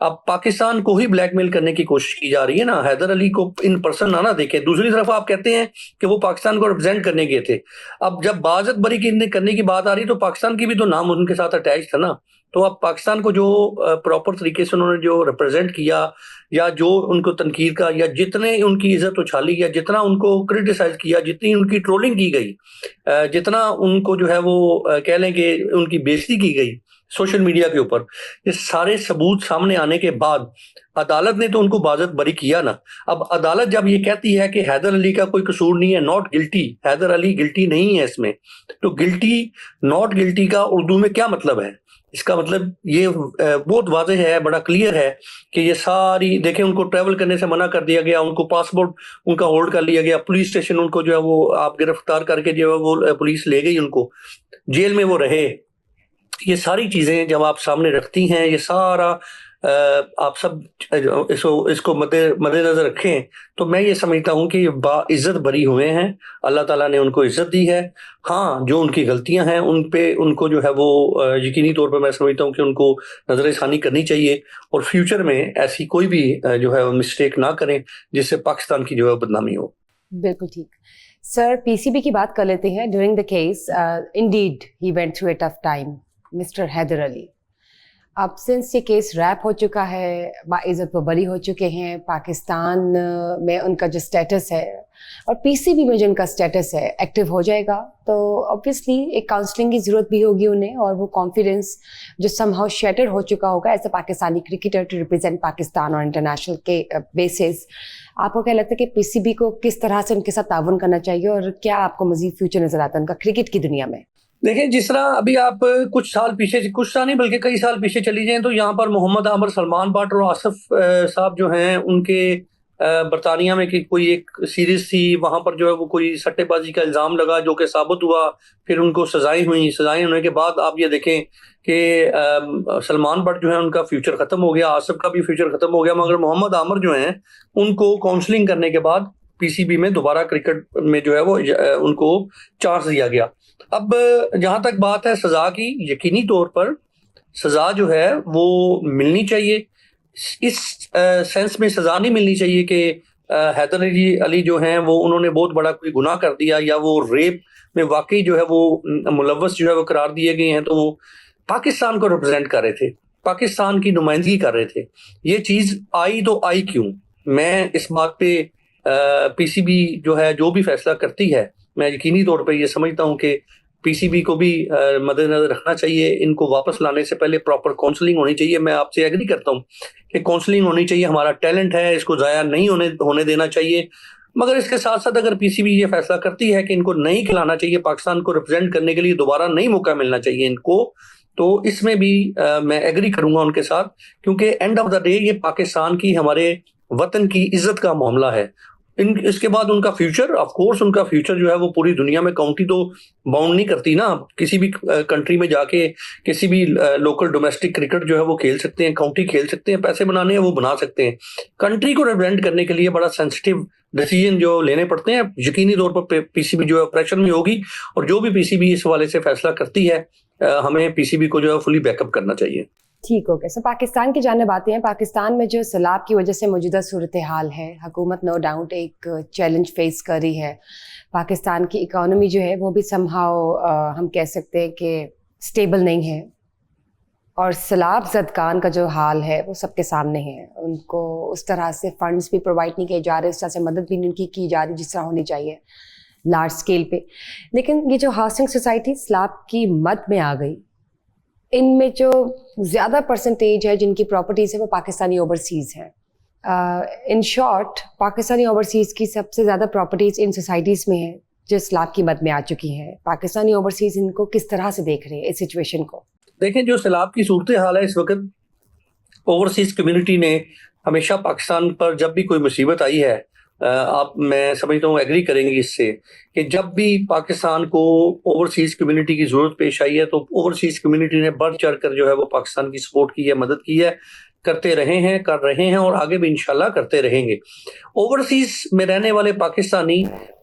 اب پاکستان کو ہی بلیک میل کرنے کی کوشش کی جا رہی ہے نا, حیدر علی کو ان پرسن نہ دیکھیں. دوسری طرف آپ کہتے ہیں کہ وہ پاکستان کو ریپرزینٹ کرنے گئے تھے. اب جب باعزت بری کرنے کی بات آ رہی تو پاکستان کی بھی تو نام ان کے ساتھ اٹیچ تھا نا. تو اب پاکستان کو جو پراپر طریقے سے انہوں نے جو ریپرزینٹ کیا, یا جو ان کو تنقید کا, یا جتنے ان کی عزت اچھالی, یا جتنا ان کو کرٹیسائز کیا, جتنی ان کی ٹرولنگ کی گئی, جتنا ان کو جو ہے وہ کہہ لیں کہ ان کی بےزتی کی گئی سوشل میڈیا کے اوپر, یہ سارے ثبوت سامنے آنے کے بعد عدالت نے تو ان کو باعزت بری کیا نا. اب عدالت جب یہ کہتی ہے کہ حیدر علی کا کوئی قصور نہیں ہے, ناٹ گلٹی, حیدر علی گلٹی نہیں ہے اس میں, تو گلٹی ناٹ گلٹی کا اردو میں کیا مطلب ہے؟ اس کا مطلب یہ بہت واضح ہے, بڑا کلیئر ہے کہ یہ ساری دیکھیں, ان کو ٹریول کرنے سے منع کر دیا گیا, ان کو پاسپورٹ ان کا ہولڈ کر لیا گیا, پولیس اسٹیشن ان کو جو ہے وہ آپ گرفتار کر کے جو ہے وہ پولیس لے گئی, ان کو جیل میں وہ رہے. یہ ساری چیزیں جب آپ سامنے رکھتی ہیں, یہ سارا آپ سب اس کو مد نظر رکھیں, تو میں یہ سمجھتا ہوں کہ یہ باعزت بری ہوئے ہیں, اللہ تعالیٰ نے ان کو عزت دی ہے. ہاں, جو ان کی غلطیاں ہیں ان پہ ان کو جو ہے وہ یقینی طور پہ میں سمجھتا ہوں کہ ان کو نظر ثانی کرنی چاہیے, اور فیوچر میں ایسی کوئی بھی جو ہے مسٹیک نہ کریں جس سے پاکستان کی جو ہے بدنامی ہو. بالکل ٹھیک. سر, پی سی بی کی بات کر لیتے ہیں. During the case indeed he went through a tough time, mister Haider Ali. اب سنس یہ کیس ریپ ہو چکا ہے, باعزت وہ بری ہو چکے ہیں, پاکستان میں ان کا جو سٹیٹس ہے اور پی سی بی میں جو ان کا سٹیٹس ہے ایکٹیو ہو جائے گا, تو obviously ایک کاؤنسلنگ کی ضرورت بھی ہوگی انہیں, اور وہ کانفیڈنس جو سم ہاؤ شیٹر ہو چکا ہوگا as a Pakistani cricketer to represent Pakistan اور انٹرنیشنل کے بیسس. آپ کو کیا لگتا ہے کہ پی سی بی کو کس طرح سے ان کے ساتھ تعاون کرنا چاہیے, اور کیا آپ کو مزید فیوچر نظر آتا ہے ان کا کرکٹ کی دنیا میں؟ دیکھیں, جس طرح ابھی آپ کچھ سال نہیں بلکہ کئی سال پیچھے چلی جائیں تو یہاں پر محمد عامر, سلمان بٹ اور آصف صاحب جو ہیں, ان کے برطانیہ میں کوئی ایک سیریز تھی, وہاں پر جو ہے وہ کوئی سٹے بازی کا الزام لگا جو کہ ثابت ہوا, پھر ان کو سزائیں ہونے کے بعد آپ یہ دیکھیں کہ سلمان بٹ جو ہے ان کا فیوچر ختم ہو گیا, آصف کا بھی فیوچر ختم ہو گیا, مگر محمد عامر جو ہیں ان کو کاؤنسلنگ کرنے کے بعد پی سی بی میں دوبارہ کرکٹ میں جو ہے وہ ان کو چانس دیا گیا. اب جہاں تک بات ہے سزا کی, یقینی طور پر سزا جو ہے وہ ملنی چاہیے. اس سینس میں سزا نہیں ملنی چاہیے کہ حیدر علی جو ہیں وہ انہوں نے بہت بڑا کوئی گناہ کر دیا, یا وہ ریپ میں واقعی جو ہے وہ ملوث جو ہے وہ قرار دیے گئے ہیں, تو وہ پاکستان کو ریپرزینٹ کر رہے تھے, پاکستان کی نمائندگی کر رہے تھے. یہ چیز آئی تو آئی کیوں؟ میں اس بات پہ پی سی بی جو ہے جو بھی فیصلہ کرتی ہے, میں یقینی طور پہ یہ سمجھتا ہوں کہ پی سی بی کو بھی مد نظر رکھنا چاہیے. ان کو واپس لانے سے پہلے پراپر کاؤنسلنگ ہونی چاہیے. میں آپ سے ایگری کرتا ہوں کہ کاؤنسلنگ ہونی چاہیے, ہمارا ٹیلنٹ ہے, اس کو ضائع نہیں ہونے دینا چاہیے. مگر اس کے ساتھ ساتھ اگر پی سی بی یہ فیصلہ کرتی ہے کہ ان کو نہیں کھلانا چاہیے, پاکستان کو ریپرزینٹ کرنے کے لیے دوبارہ نہیں موقع ملنا چاہیے ان کو, تو اس میں بھی میں ایگری کروں گا ان کے ساتھ, کیونکہ اینڈ آف دا ڈے یہ پاکستان کی, ہمارے وطن کی عزت کا معاملہ ہے. اس کے بعد ان کا فیوچر, آف کورس ان کا فیوچر جو ہے وہ پوری دنیا میں, کاؤنٹی تو باؤنڈ نہیں کرتی نا, کسی بھی کنٹری میں جا کے کسی بھی لوکل ڈومیسٹک کرکٹ جو ہے وہ کھیل سکتے ہیں, کاؤنٹی کھیل سکتے ہیں, پیسے بنانے ہیں وہ بنا سکتے ہیں. کنٹری کو ریپرزینٹ کرنے کے لیے بڑا سینسٹیو ڈیسیجن جو لینے پڑتے ہیں. یقینی طور پر پی سی بی جو ہے پریشر میں ہوگی, اور جو بھی پی سی بی اس حوالے سے فیصلہ کرتی ہے ہمیں پی سی بی کو جو ہے فلی بیک اپ کرنا چاہیے. ٹھیک ہو گیا. سر, پاکستان کی جانب آتے ہیں. پاکستان میں جو سیلاب کی وجہ سے موجودہ صورتحال ہے, حکومت نو ڈاؤٹ ایک چیلنج فیس کر رہی ہے. پاکستان کی اکانومی جو ہے وہ بھی سم ہاؤ ہم کہہ سکتے ہیں کہ اسٹیبل نہیں ہے, اور سیلاب زدگان کا جو حال ہے وہ سب کے سامنے ہے. ان کو اس طرح سے فنڈز بھی پرووائڈ نہیں کیے جا رہے, اس طرح سے مدد بھی نہیں کی جا رہی جس طرح ہونی چاہیے لارج اسکیل پہ. لیکن یہ جو ہاؤسنگ سوسائٹی سیلاب کی مد میں آ گئی, ان میں جو زیادہ پرسنٹیج ہے جن کی پراپرٹیز ہے وہ پاکستانی اوورسیز ہیں. ان شارٹ, پاکستانی اوورسیز کی سب سے زیادہ پراپرٹیز ان سوسائٹیز میں ہیں جو سیلاب کی مد میں آ چکی ہیں. پاکستانی اوورسیز ان کو کس طرح سے دیکھ رہے ہیں اس سچویشن کو؟ دیکھیں, جو سیلاب کی صورتحال ہے اس وقت, اوورسیز کمیونٹی نے ہمیشہ پاکستان پر جب بھی کوئی مصیبت آئی ہے, آپ میں سمجھتا ہوں ایگری کریں گے اس سے, کہ جب بھی پاکستان کو اوورسیز کمیونٹی کی ضرورت پیش آئی ہے تو اوورسیز کمیونٹی نے بڑھ چڑھ کر جو ہے وہ پاکستان کی سپورٹ کی ہے, مدد کی ہے, کرتے رہے ہیں, کر رہے ہیں, اور آگے بھی انشاءاللہ کرتے رہیں گے. اوورسیز میں رہنے والے پاکستانی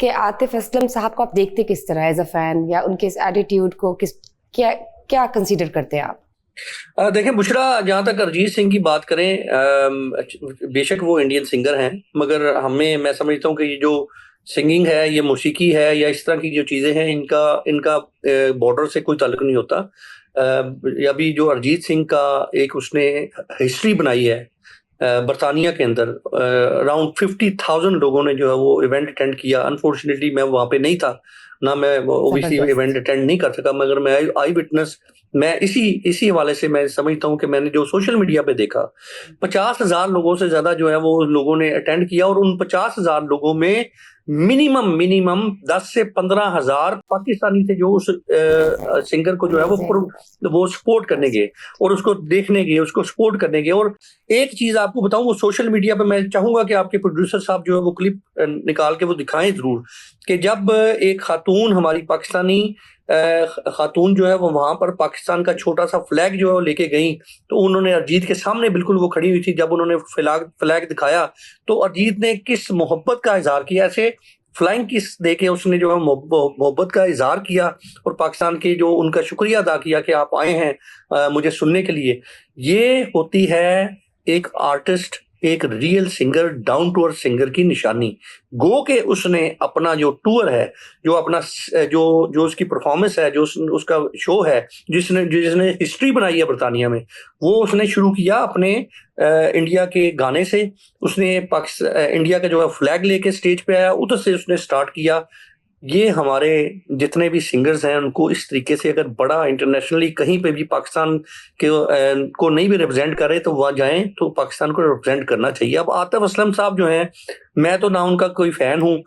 کہ عاطف اسلم صاحب کو آپ دیکھتے کس طرح ایز اے فین, یا ان کے اس ایٹیٹیوڈ کو کیا کنسیڈر کرتے ہیں آپ؟ دیکھیں بشرا, جہاں تک ارجیت سنگھ کی بات کریں, بے شک وہ انڈین سنگر ہیں, مگر میں سمجھتا ہوں کہ یہ جو سنگنگ ہے, یہ موسیقی ہے, یا اس طرح کی جو چیزیں ہیں, ان کا بارڈر سے کوئی تعلق نہیں ہوتا. ابھی جو ارجیت سنگھ کا ایک اس نے ہسٹری بنائی ہے برطانیہ کے اندر, اراؤنڈ 50,000 لوگوں نے جو ہے وہ ایونٹ اٹینڈ کیا. انفارچونیٹلی میں وہاں پہ نہیں تھا, نہ میں اوبیسلی ایونٹ اٹینڈ نہیں کر سکا, مگر میں آئی وٹنس. میں اسی حوالے سے میں سمجھتا ہوں کہ میں نے جو سوشل میڈیا پہ دیکھا, 50,000 لوگوں سے زیادہ جو ہے وہ لوگوں نے اٹینڈ کیا, اور ان 50,000 لوگوں میں منیمم 10 سے 15,000 پاکستانی تھے جو اس سنگر کو جو ہے وہ سپورٹ کرنے گئے, اور اس کو دیکھنے گئے, اس کو سپورٹ کرنے گئے. اور ایک چیز آپ کو بتاؤں, وہ سوشل میڈیا پہ میں چاہوں گا کہ آپ کے پروڈیوسر صاحب جو ہے وہ کلپ نکال کے وہ دکھائیں ضرور, کہ جب ایک خاتون, ہماری پاکستانی خاتون جو ہے وہ وہاں پر پاکستان کا چھوٹا سا فلیگ جو ہے وہ لے کے گئیں, تو انہوں نے ارجیت کے سامنے بالکل وہ کھڑی ہوئی تھی, جب انہوں نے فلیگ دکھایا تو ارجیت نے کس محبت کا اظہار کیا, ایسے فلائنگ کس دے کے اس نے جو ہے محبت کا اظہار کیا, اور پاکستان کے جو ان کا شکریہ ادا کیا کہ آپ آئے ہیں مجھے سننے کے لیے. یہ ہوتی ہے ایک آرٹسٹ, ایک real singer, down to earth singer کی نشانی. گو کہ اس نے اپنا جو ٹور ہے, جو اپنا جو اس کی پرفارمنس ہے, جو اس کا شو ہے, جس نے ہسٹری بنائی ہے برطانیہ میں, وہ اس نے شروع کیا اپنے انڈیا کے گانے سے. اس نے انڈیا کا جو ہے فلیگ لے کے سٹیج پہ آیا, ادھر سے اس نے سٹارٹ کیا. یہ ہمارے جتنے بھی سنگرز ہیں ان کو اس طریقے سے اگر بڑا انٹرنیشنلی کہیں پہ بھی پاکستان کو نہیں بھی ریپرزینٹ کرے تو وہاں جائیں تو پاکستان کو ریپرزینٹ کرنا چاہیے. اب عاطف اسلم صاحب جو ہیں, میں تو نہ ان کا کوئی فین ہوں,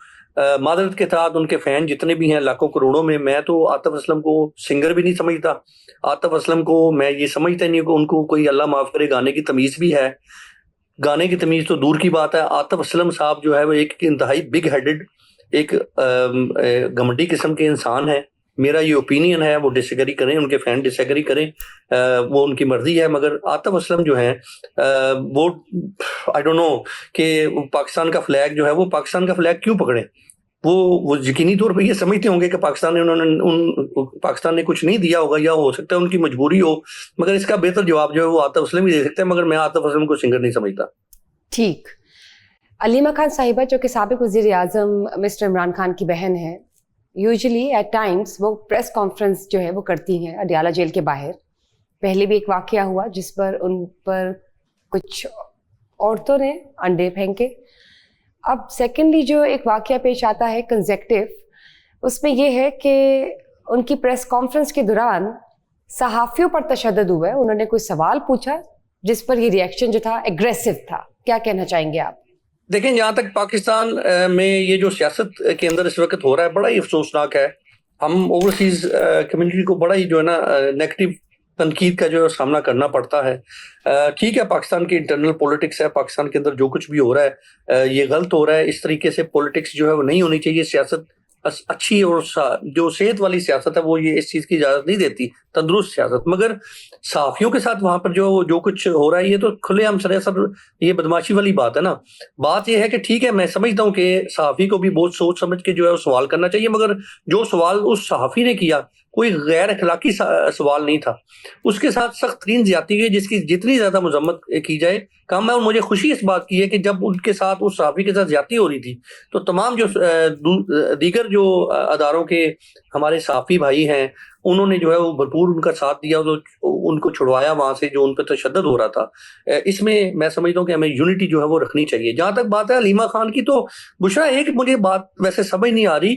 معذرت کے ساتھ ان کے فین جتنے بھی ہیں لاکھوں کروڑوں میں تو عاطف اسلم کو سنگر بھی نہیں سمجھتا. عاطف اسلم کو میں یہ سمجھتا نہیں کہ ان کو کوئی اللہ معاف کرے گانے کی تمیز بھی ہے. گانے کی تمیز تو دور کی بات ہے. عاطف اسلم صاحب جو ہے وہ ایک انتہائی بگ ہیڈڈ, ایک گھمنڈی قسم کے انسان ہے. میرا یہ اوپینین ہے, وہ ڈس ایگری کریں, ان کے فین ڈس ایگری کریں, وہ ان کی مرضی ہے. مگر عاطف اسلم جو ہیں وہ آئی ڈونٹ نو کہ پاکستان کا فلیگ جو ہے وہ پاکستان کا فلیگ کیوں پکڑیں. وہ یقینی طور پہ یہ سمجھتے ہوں گے کہ پاکستان نے کچھ نہیں دیا ہوگا, یا ہو سکتا ہے ان کی مجبوری ہو, مگر اس کا بہتر جواب جو ہے وہ عاطف اسلم ہی دے سکتے ہیں. مگر میں عاطف اسلم کو سنگر نہیں سمجھتا. ٹھیک. علیمہ خان صاحبہ جو کہ سابق وزیر اعظم مسٹر عمران خان کی بہن ہے, یوزلی ایٹ ٹائمز وہ پریس کانفرنس جو ہے وہ کرتی ہیں اڈیالہ جیل کے باہر. پہلے بھی ایک واقعہ ہوا جس پر ان پر کچھ عورتوں نے انڈے پھینکے. اب سیکنڈلی جو ایک واقعہ پیش آتا ہے کنزیکٹیو, اس میں یہ ہے کہ ان کی پریس کانفرنس کے دوران صحافیوں پر تشدد ہوا ہے. انہوں نے کوئی سوال پوچھا جس پر یہ ریئیکشن جو تھا ایگریسو تھا. کیا کہنا چاہیں گے آپ؟ دیکھیں, جہاں تک پاکستان میں یہ جو سیاست کے اندر اس وقت ہو رہا ہے بڑا ہی افسوسناک ہے. ہم اوورسیز کمیونٹی کو بڑا ہی جو ہے نا نیگیٹو تنقید کا جو ہے سامنا کرنا پڑتا ہے. ٹھیک ہے, پاکستان کی انٹرنل پولیٹکس ہے, پاکستان کے اندر جو کچھ بھی ہو رہا ہے یہ غلط ہو رہا ہے. اس طریقے سے پولیٹکس جو ہے وہ نہیں ہونی چاہیے. سیاست اچھی اور جو صحت والی سیاست ہے وہ یہ اس چیز کی اجازت نہیں دیتی, تندرست سیاست. مگر صحافیوں کے ساتھ وہاں پر جو کچھ ہو رہا ہے یہ تو کھلے عام سراسر یہ بدماشی والی بات ہے نا. بات یہ ہے کہ ٹھیک ہے, میں سمجھتا ہوں کہ صحافی کو بھی بہت سوچ سمجھ کے جو ہے سوال کرنا چاہیے, مگر جو سوال اس صحافی نے کیا کوئی غیر اخلاقی سوال نہیں تھا. اس کے ساتھ سخت ترین زیادتی ہے جس کی جتنی زیادہ مذمت کی جائے کم ہے. اور مجھے خوشی اس بات کی ہے کہ جب ان کے ساتھ اس صحافی کے ساتھ زیادتی ہو رہی تھی تو تمام جو دیگر جو اداروں کے ہمارے صحافی بھائی ہیں انہوں نے جو ہے وہ بھرپور ان کا ساتھ دیا, ان کو چھڑوایا وہاں سے جو ان پہ تشدد ہو رہا تھا. اس میں سمجھتا ہوں کہ ہمیں یونٹی جو ہے وہ رکھنی چاہیے. جہاں تک بات ہے علیمہ خان کی, تو بشرا ایک مجھے بات ویسے سمجھ نہیں آ رہی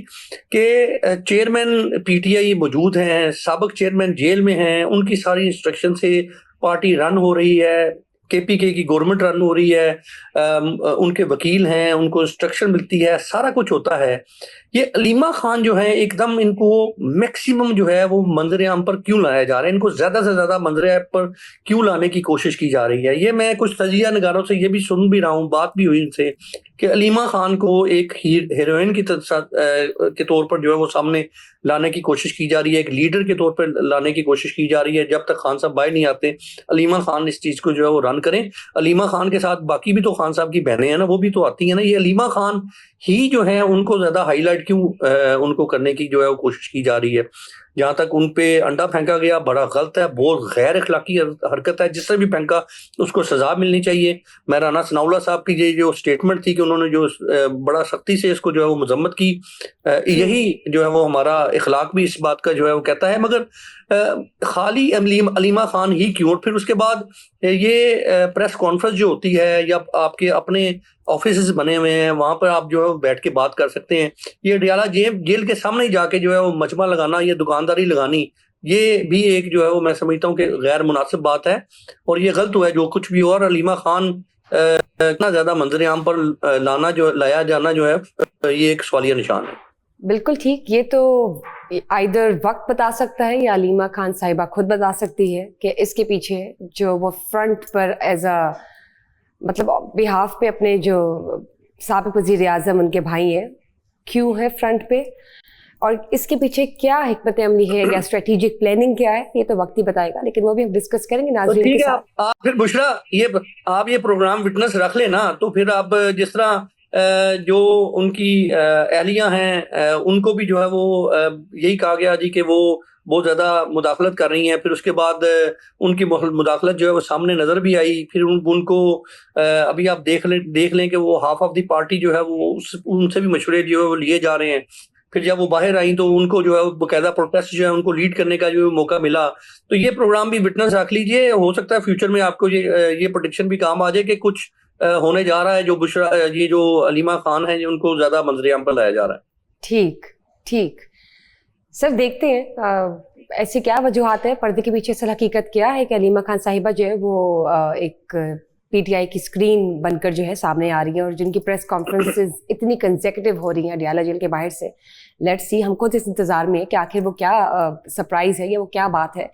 کہ چیئرمین پی ٹی آئی موجود ہیں, سابق چیئرمین جیل میں ہیں, ان کی ساری انسٹرکشن سے پارٹی رن ہو رہی ہے, کے پی کے کی گورنمنٹ رن ہو رہی ہے, ان کے وکیل ہیں, ان کو انسٹرکشن ملتی ہے, سارا کچھ ہوتا ہے. یہ علیمہ خان جو ہے ایک دم ان کو میکسیمم جو ہے وہ منظر عام پر کیوں لایا جا رہا ہے, ان کو زیادہ سے زیادہ منظر عام پر کیوں لانے کی کوشش کی جا رہی ہے. یہ میں کچھ تجزیہ نگاروں سے یہ بھی سن بھی رہا ہوں, بات بھی ہوئی ان سے, کہ علیمہ خان کو ایک ہیروئن کے طور پر جو ہے وہ سامنے لانے کی کوشش کی جا رہی ہے, ایک لیڈر کے طور پر لانے کی کوشش کی جا رہی ہے. جب تک خان صاحب باہر نہیں آتے علیمہ خان اس چیز کو جو ہے وہ رن بیان کریں. علیمہ خان کے ساتھ باقی بھی تو خان صاحب کی بہنیں ہیں نا, وہ بھی تو آتی ہیں نا. یہ علیمہ خان ہی جو ہے ان کو زیادہ ہائی لائٹ کیوں ان کو کرنے کی جو ہے وہ کوشش کی جا رہی ہے. جہاں تک ان پہ انڈا پھینکا گیا بڑا غلط ہے, بہت غیر اخلاقی حرکت ہے. جس سے بھی پھینکا اس کو سزا ملنی چاہیے. میں رانا ثناءاللہ صاحب کی جو اسٹیٹمنٹ تھی کہ انہوں نے جو بڑا سختی سے اس کو جو ہے وہ مذمت کی, یہی جو ہے وہ ہمارا اخلاق بھی اس بات کا جو ہے وہ کہتا ہے. مگر خالی علیمہ خان ہی کیوں, اور پھر اس کے بعد یہ پریس کانفرنس جو ہوتی ہے یا آپ کے اپنے آفیسز بنے ہوئے ہیں وہاں پر آپ جو ہے بیٹھ کے بات کر سکتے ہیں. یہ ڈیالہ جیل کے سامنے جا کے جو ہے وہ مجمع لگانا, یہ دکانداری لگانی, یہ بھی ایک جو ہے وہ میں سمجھتا ہوں کہ غیر مناسب بات ہے اور یہ غلط ہوا ہے جو کچھ بھی. اور علیمہ خان اتنا زیادہ منظر عام پر لایا جانا جو ہے یہ ایک سوالیہ نشان ہے. بالکل ٹھیک. یہ تو آئیدر وقت بتا سکتا ہے یا علیمہ خان صاحبہ خود بتا سکتی ہے کہ اس کے پیچھے جو وہ فرنٹ پر ایز اے مطلب بہاف پہ اپنے جو سابق وزیر اعظم ان کے بھائی ہیں کیوں ہے فرنٹ پہ, اور اس کے پیچھے کیا حکمت عملی ہے یا اسٹریٹجک پلاننگ کیا ہے, یہ تو وقت ہی بتائے گا. لیکن وہ بھی ہم ڈسکس کریں گے ناظرین کے ساتھ. آپ پھر بشرا آپ یہ پروگرام وٹنس رکھ لیں نا, تو پھر آپ جس طرح جو ان کی اہلیہ ہیں ان کو بھی جو ہے وہ یہی کہا گیا جی کہ وہ بہت زیادہ مداخلت کر رہی ہیں. پھر اس کے بعد ان کی مداخلت جو ہے وہ سامنے نظر بھی آئی. پھر ان کو ابھی آپ دیکھ لیں کہ وہ ہاف آف دی پارٹی جو ہے وہ ان سے بھی مشورے جو ہے وہ لیے جا رہے ہیں. پھر جب وہ باہر آئیں تو ان کو جو ہے باقاعدہ پروٹیسٹ جو ہے ان کو لیڈ کرنے کا جو موقع ملا. تو یہ پروگرام بھی وٹنس رکھ لیجئے, ہو سکتا ہے فیوچر میں آپ کو یہ پروڈکشن بھی کام آ جائے کہ کچھ ہونے جا رہا ہے جو بشرا یہ جو علیمہ خان ہیں ان کو زیادہ منظر عام پر لایا جا رہا ہے. ٹھیک سر, دیکھتے ہیں ایسی کیا وجوہات ہیں, پردے کے پیچھے اصل حقیقت کیا ہے کہ علیمہ خان صاحبہ جو ہے وہ ایک پی ٹی آئی کی اسکرین بن کر جو ہے سامنے آ رہی ہیں, اور جن کی پریس کانفرنسز اتنی کنزیکٹیو ہو رہی ہیں ڈیالہ جیل کے باہر سے. لیٹس سی, ہم خود اس انتظار میں ہیں کہ آخر وہ کیا سرپرائز ہے یا وہ کیا بات ہے,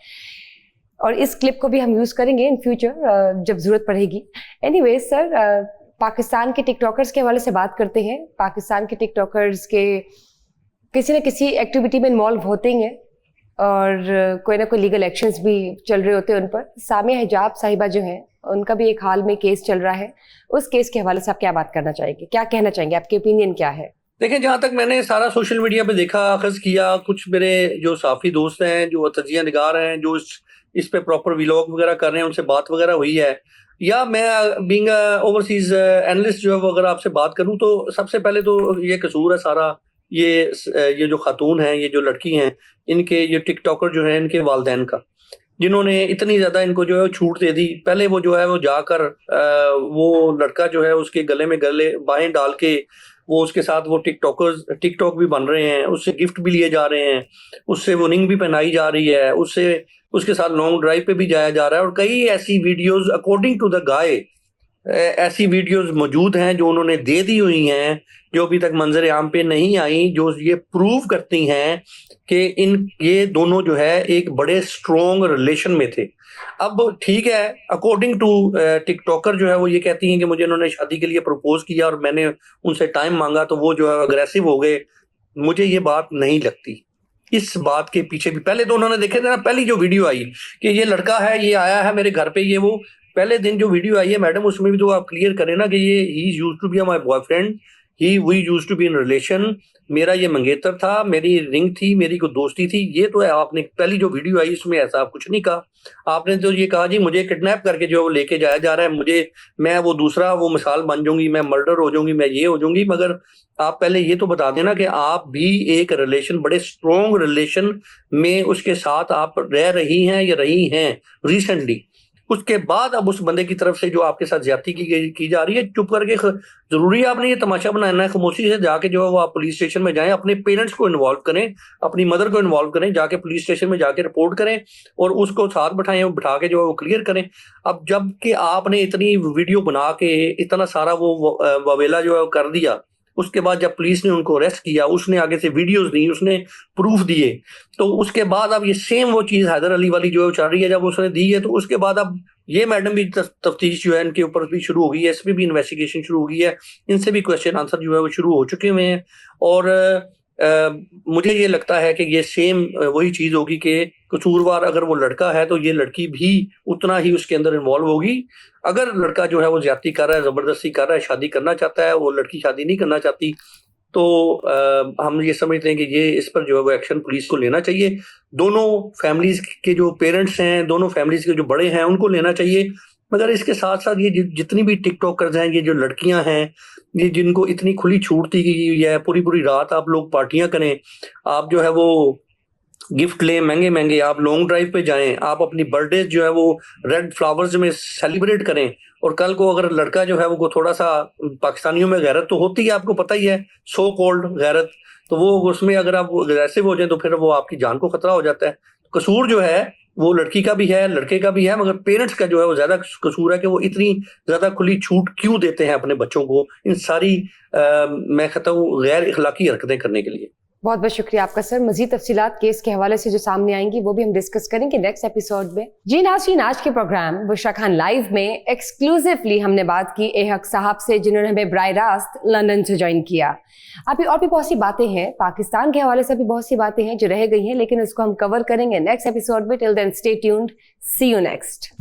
اور اس کلپ کو بھی ہم یوز کریں گے ان فیوچر جب ضرورت پڑے گی. اینی ویز سر, پاکستان کے ٹک ٹاکرز کے حوالے سے بات کرتے ہیں. پاکستان کے ٹک ٹاکرز کے کسی نہ کسی ایکٹیویٹی میں انوالو ہوتے ہی ہیں اور کوئی نہ کوئی لیگل ایکشنز بھی چل رہے ہوتے ہیں ان پر. سامعہ حجاب صاحبہ جو ہیں ان کا بھی ایک حال میں کیس چل رہا ہے. اس کیس کے حوالے سے آپ کیا بات کرنا چاہیں گے, کیا کہنا چاہیں گے, آپ کی اوپینین کیا ہے؟ دیکھیں, جہاں تک میں نے سارا سوشل میڈیا پہ دیکھا, اخذ کیا, کچھ میرے جو صحافی دوست ہیں جو تجزیہ نگار ہیں جو اس پہ پراپر ویلاگ وغیرہ کر رہے ہیں ان سے بات وغیرہ ہوئی ہے, یا میں بینگ اوورسیز اینالسٹ جو ہے وہ اگر آپ سے بات کروں تو سب سے پہلے تو یہ قصور ہے سارا یہ جو خاتون ہیں, یہ جو لڑکی ہیں, ان کے یہ ٹک ٹاکر جو ہیں ان کے والدین کا, جنہوں نے اتنی زیادہ ان کو جو ہے چھوٹ دے دی. پہلے وہ جو ہے وہ جا کر وہ لڑکا جو ہے اس کے گلے میں باہیں ڈال کے وہ اس کے ساتھ وہ ٹک ٹاک بھی بن رہے ہیں, اس سے گفٹ بھی لیے جا رہے ہیں, اس سے وہ رنگ بھی پہنائی جا رہی ہے, اس کے ساتھ لانگ ڈرائیو پہ بھی جایا جا رہا ہے. اور کئی ایسی ویڈیوز اکارڈنگ ٹو دا گائے ایسی ویڈیوز موجود ہیں جو انہوں نے دے دی ہوئی ہیں جو ابھی تک منظر عام پہ نہیں آئیں, جو یہ پروو کرتی ہیں کہ یہ دونوں جو ہے ایک بڑے اسٹرانگ ریلیشن میں تھے. اب ٹھیک ہے, اکارڈنگ ٹو ٹک ٹاکر جو ہے وہ یہ کہتی ہیں کہ مجھے انہوں نے شادی کے لیے پروپوز کیا اور میں نے ان سے ٹائم مانگا تو وہ جو ہے اگریسو ہو گئے. مجھے یہ بات نہیں لگتی. اس بات کے پیچھے بھی پہلے تو انہوں نے دیکھے تھے نا, پہلی جو ویڈیو آئی کہ یہ لڑکا ہے, یہ آیا ہے میرے گھر پہ, یہ وہ پہلے دن جو ویڈیو آئی ہے میڈم اس میں بھی تو آپ کلیئر کریں نا کہ یہ ہی used to be my boyfriend, we used to be in relation, میرا یہ منگیتر تھا, میری رنگ تھی, میری کوئی دوستی تھی. یہ تو ہے, آپ نے پہلی جو ویڈیو آئی اس میں ایسا آپ کچھ نہیں کہا. آپ نے تو یہ کہا جی مجھے کڈنیپ کر کے جو لے کے جایا جا رہا ہے, میں وہ دوسرا وہ مثال بن جاؤں گی, میں مرڈر ہو جاؤں گی, میں یہ ہو جاؤں گی. مگر آپ پہلے یہ تو بتا دینا کہ آپ بھی ایک ریلیشن, بڑے اسٹرانگ ریلیشن میں اس کے ساتھ آپ رہ رہی ہیں یا رہی ہیں ریسنٹلی. اس کے بعد اب اس بندے کی طرف سے جو آپ کے ساتھ زیادتی کی جا رہی ہے, چپ کر کے ضروری ہے آپ نے یہ تماشا بنانا ہے, خاموشی سے جا کے جو ہے وہ آپ پولیس اسٹیشن میں جائیں, اپنے پیرنٹس کو انوالو کریں, اپنی مدر کو انوالو کریں, جا کے پولیس اسٹیشن میں جا کے رپورٹ کریں اور اس کو ساتھ بٹھا کے جو ہے وہ کلیئر کریں. اب جب کہ آپ نے اتنی ویڈیو بنا کے اتنا سارا وہ واویلا جو ہے کر دیا, اس کے بعد جب پولیس نے ان کو اریسٹ کیا, اس نے آگے سے ویڈیوز دی, اس نے پروف دیے, تو اس کے بعد اب یہ سیم وہ چیز حیدر علی والی جو ہے چل رہی ہے, جب اس نے دی ہے تو اس کے بعد اب یہ میڈم بھی تفتیش جو ہے ان کے اوپر بھی شروع ہو گئی ہے, اس پہ بھی انویسٹیگیشن شروع ہو گئی ہے, ان سے بھی کوشچن آنسر جو ہے وہ شروع ہو چکے ہوئے ہیں. اور مجھے یہ لگتا ہے کہ یہ سیم وہی چیز ہوگی کہ قصوروار اگر وہ لڑکا ہے تو یہ لڑکی بھی اتنا ہی اس کے اندر انوالو ہوگی. اگر لڑکا جو ہے وہ زیادتی کر رہا ہے, زبردستی کر رہا ہے, شادی کرنا چاہتا ہے, وہ لڑکی شادی نہیں کرنا چاہتی, تو ہم یہ سمجھتے ہیں کہ یہ اس پر جو ہے وہ ایکشن پولیس کو لینا چاہیے. دونوں فیملیز کے جو پیرنٹس ہیں, دونوں فیملیز کے جو بڑے ہیں, ان کو لینا چاہیے. مگر اس کے ساتھ ساتھ یہ جتنی بھی ٹک ٹاکرز ہیں, یہ جو لڑکیاں ہیں, یہ جن کو اتنی کھلی چھوٹ دی گئی ہے, پوری رات آپ لوگ پارٹیاں کریں, آپ جو ہے وہ گفٹ لیں مہنگے مہنگے, آپ لانگ ڈرائیو پہ جائیں, آپ اپنی برتھ ڈے جو ہے وہ ریڈ فلاورز میں سیلیبریٹ کریں, اور کل کو اگر لڑکا جو ہے وہ تھوڑا سا, پاکستانیوں میں غیرت تو ہوتی ہے, آپ کو پتہ ہی ہے, سو کولڈ غیرت, تو وہ اس میں اگر آپ اگریسو ہو جائیں تو پھر وہ آپ کی جان کو خطرہ ہو جاتا ہے. قصور جو ہے وہ لڑکی کا بھی ہے, لڑکے کا بھی ہے, مگر پیرنٹس کا جو ہے وہ زیادہ قصور ہے کہ وہ اتنی زیادہ کھلی چھوٹ کیوں دیتے ہیں اپنے بچوں کو ان ساری میں کہتا ہوں غیر اخلاقی حرکتیں کرنے کے لیے. بہت بہت شکریہ آپ کا سر. مزید تفصیلات کیس کے حوالے سے جو سامنے آئیں گی وہ بھی ہم ڈسکس کریں گے نیکسٹ ایپیسوڈ میں. جی ناظرین, آج کے پروگرام بشریٰ خان لائیو میں ایکسکلوزیولی ہم نے بات کی اے حق صاحب سے, جنہوں نے ہمیں براہ راست لندن سے جوائن کیا. ابھی اور بھی بہت سی باتیں ہیں, پاکستان کے حوالے سے بھی بہت سی باتیں ہیں جو رہ گئی ہیں, لیکن اس کو ہم کور کریں گے نیکسٹ ایپیسوڈ میں. Till then stay tuned, see you next.